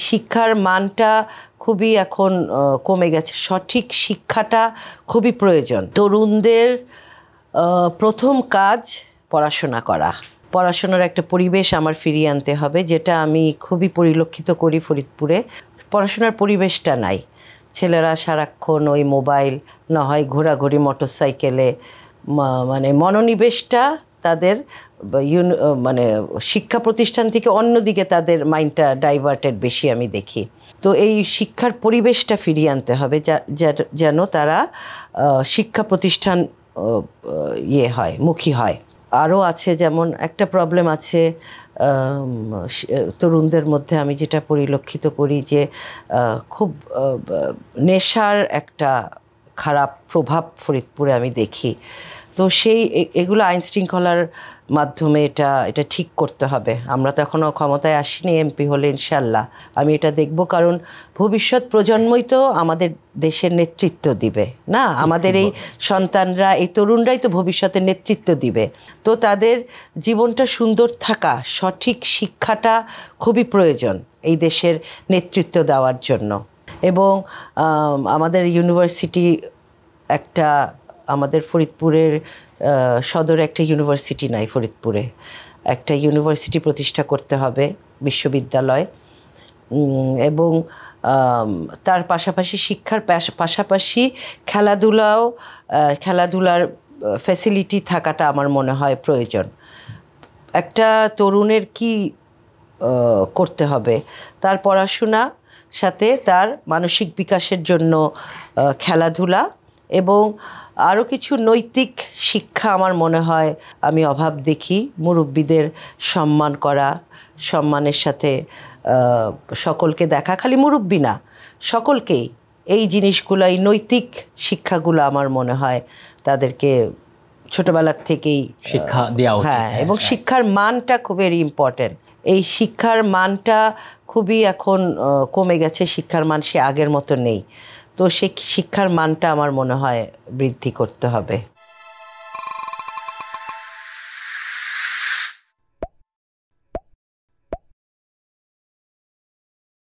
শিক্ষার মানটা খুবই এখন কমে গেছে। সঠিক শিক্ষাটা খুবই প্রয়োজন। তরুণদের প্রথম কাজ পড়াশোনা করা। পড়াশোনার একটা পরিবেশ আমার ফিরিয়ে আনতে হবে, যেটা আমি খুবই পরিলক্ষিত করি ফরিদপুরে। পড়াশোনার পরিবেশটা নাই। ছেলেরা সারাক্ষণ ওই মোবাইল, না হয় ঘোরাঘুরি মোটরসাইকেলে, মানে মনোনিবেশটা তাদের মানে শিক্ষা প্রতিষ্ঠান থেকে অন্যদিকে তাদের মাইন্ডটা ডাইভার্টেড বেশি আমি দেখি। তো এই শিক্ষার পরিবেশটা ফিরিয়ে আনতে হবে যেন তারা শিক্ষা প্রতিষ্ঠান মুখী হয়। আরও আছে, যেমন একটা প্রবলেম আছে তরুণদের মধ্যে, আমি যেটা পরিলক্ষিত করি যে খুব নেশার একটা খারাপ প্রভাব ফরিদপুরে আমি দেখি। তো এগুলো আইন শৃঙ্খলার মাধ্যমে এটা ঠিক করতে হবে। আমরা তো এখনও ক্ষমতায় আসিনি, এমপি হলে ইনশাল্লাহ আমি এটা দেখব, কারণ ভবিষ্যৎ প্রজন্মই তো আমাদের দেশের নেতৃত্ব দিবে না? আমাদের এই সন্তানরা, এই তরুণরাই তো ভবিষ্যতের নেতৃত্ব দিবে। তো তাদের জীবনটা সুন্দর থাকা, সঠিক শিক্ষাটা খুবই প্রয়োজন এই দেশের নেতৃত্ব দেওয়ার জন্য। এবং আমাদের ইউনিভার্সিটি একটা, আমাদের ফরিদপুরের সদরে একটা ইউনিভার্সিটি নাই। ফরিদপুরে একটা ইউনিভার্সিটি প্রতিষ্ঠা করতে হবে, বিশ্ববিদ্যালয়। এবং তার পাশাপাশি শিক্ষার পাশাপাশি খেলাধুলার ফ্যাসিলিটি থাকাটা আমার মনে হয় প্রয়োজন। একটা তরুণের কি করতে হবে? তার পড়াশোনা সাথে তার মানসিক বিকাশের জন্য খেলাধুলা এবং আরও কিছু নৈতিক শিক্ষা আমার মনে হয় আমি অভাব দেখি। মুরব্বিদের সম্মান করা, সম্মানের সাথে সকলকে দেখা, খালি মুরব্বি না, সকলকেই এই জিনিসগুলো, এই নৈতিক শিক্ষাগুলো আমার মনে হয় তাদেরকে ছোটবেলার থেকেই শিক্ষা দেওয়া উচিত। হ্যাঁ, এবং শিক্ষার মানটা খুব ভেরি ইম্পর্টেন্ট। এই শিক্ষার মানটা খুবই এখন কমে গেছে। শিক্ষার মান সে আগের মতো নেই। তো সে শিক্ষার মানটা আমার মনে হয় বৃদ্ধি করতে হবে।